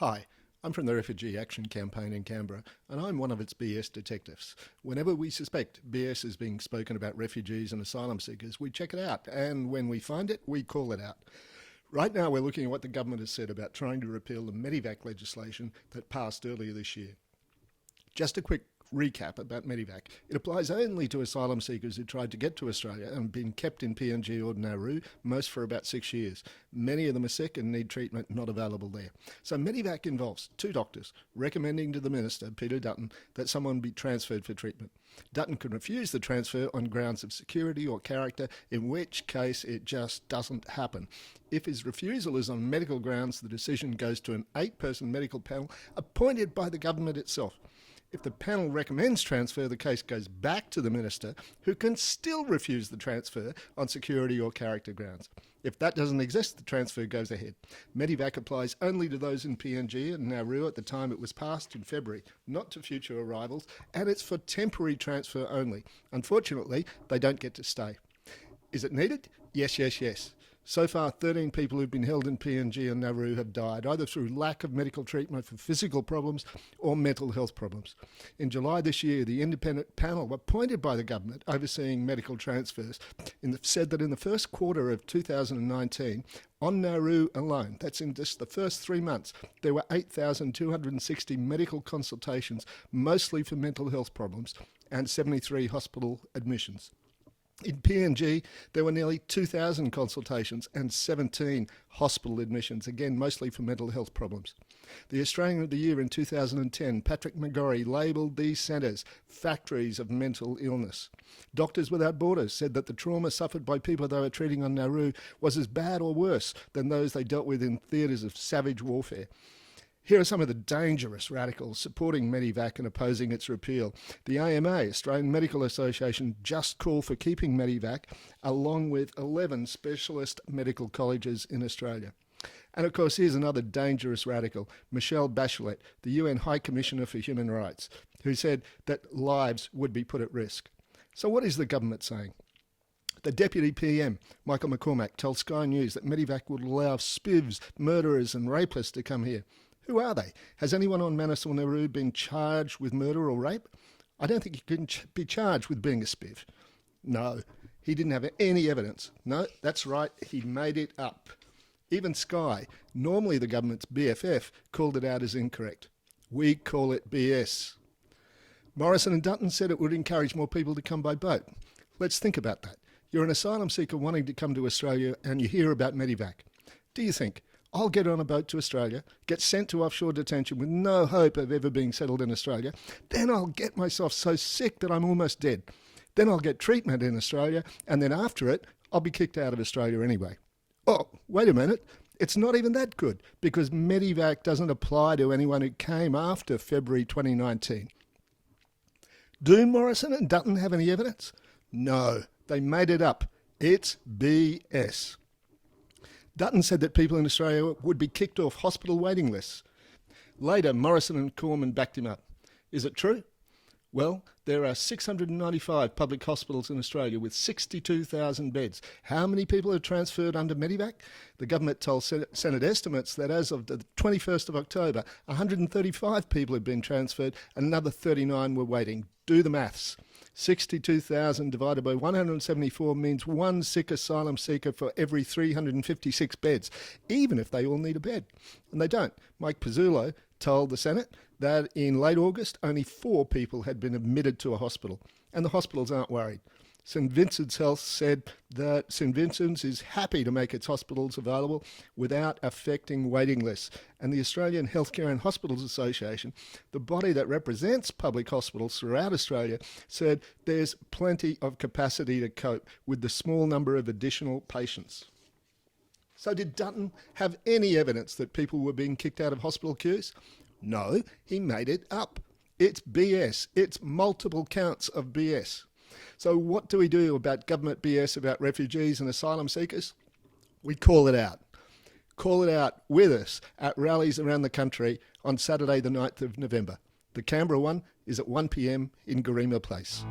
Hi, I'm from the Refugee Action Campaign in Canberra, and I'm one of its BS detectives. Whenever we suspect BS is being spoken about refugees and asylum seekers, we check it out, and when we find it, we call it out. Right now, we're looking at what the government has said about trying to repeal the Medevac legislation that passed earlier this year. Just a quick recap about Medevac. It applies only to asylum seekers who tried to get to Australia and have been kept in PNG or Nauru, most for about 6 years. Many of them are sick and need treatment not available there. So Medevac involves two doctors recommending to the Minister, Peter Dutton, that someone be transferred for treatment. Dutton can refuse the transfer on grounds of security or character, in which case it just doesn't happen. If his refusal is on medical grounds, the decision goes to an 8-person medical panel appointed by the government itself. If the panel recommends transfer, the case goes back to the Minister, who can still refuse the transfer on security or character grounds. If that doesn't exist, the transfer goes ahead. Medevac applies only to those in PNG and Nauru at the time it was passed in February, not to future arrivals, and it's for temporary transfer only. Unfortunately, they don't get to stay. Is it needed? Yes. So far, 13 people who've been held in PNG and Nauru have died, either through lack of medical treatment for physical problems or mental health problems. In July this year, the independent panel appointed by the government overseeing medical transfers said that in the first quarter of 2019, on Nauru alone, that's in just the first 3 months, there were 8,260 medical consultations, mostly for mental health problems, and 73 hospital admissions. In PNG, there were nearly 2,000 consultations and 17 hospital admissions, again mostly for mental health problems. The Australian of the Year in 2010, Patrick McGorry, labelled these centres factories of mental illness. Doctors Without Borders said that the trauma suffered by people they were treating on Nauru was as bad or worse than those they dealt with in theatres of savage warfare. Here are some of the dangerous radicals supporting Medevac and opposing its repeal. The AMA, Australian Medical Association, just called for keeping Medevac, along with 11 specialist medical colleges in Australia. And of course, here's another dangerous radical, Michelle Bachelet, the UN High Commissioner for Human Rights, who said that lives would be put at risk. So what is the government saying? The Deputy PM, Michael McCormack, told Sky News that Medevac would allow spivs, murderers and rapists to come here. Who are they? Has anyone on Manus or Nauru been charged with murder or rape? I don't think he can be charged with being a spiv. No, he didn't have any evidence. No, that's right, he made it up. Even Sky, normally the government's BFF, called it out as incorrect. We call it BS. Morrison and Dutton said it would encourage more people to come by boat. Let's think about that. You're an asylum seeker wanting to come to Australia and you hear about Medevac. Do you think, I'll get on a boat to Australia, get sent to offshore detention with no hope of ever being settled in Australia, then I'll get myself so sick that I'm almost dead. Then I'll get treatment in Australia, and then after it, I'll be kicked out of Australia anyway. Oh, wait a minute. It's not even that good, because Medevac doesn't apply to anyone who came after February 2019. Do Morrison and Dutton have any evidence? No, they made it up. It's BS. Dutton said that people in Australia would be kicked off hospital waiting lists. Later, Morrison and Cormann backed him up. Is it true? Well, there are 695 public hospitals in Australia with 62,000 beds. How many people are transferred under Medevac? The government told Senate estimates that as of the 21st of October, 135 people had been transferred and another 39 were waiting. Do the maths. 62,000 divided by 174 means one sick asylum seeker for every 356 beds, even if they all need a bed. And they don't. Mike Pizzullo told the Senate that in late August, only 4 people had been admitted to a hospital, and the hospitals aren't worried. St Vincent's Health said that St Vincent's is happy to make its hospitals available without affecting waiting lists. And the Australian Healthcare and Hospitals Association, the body that represents public hospitals throughout Australia, said there's plenty of capacity to cope with the small number of additional patients. So did Dutton have any evidence that people were being kicked out of hospital queues? No, he made it up. It's BS. It's multiple counts of BS. So what do we do about government BS about refugees and asylum seekers? We call it out. Call it out with us at rallies around the country on Saturday the 9th of November. The Canberra one is at 1 p.m. in Garema Place.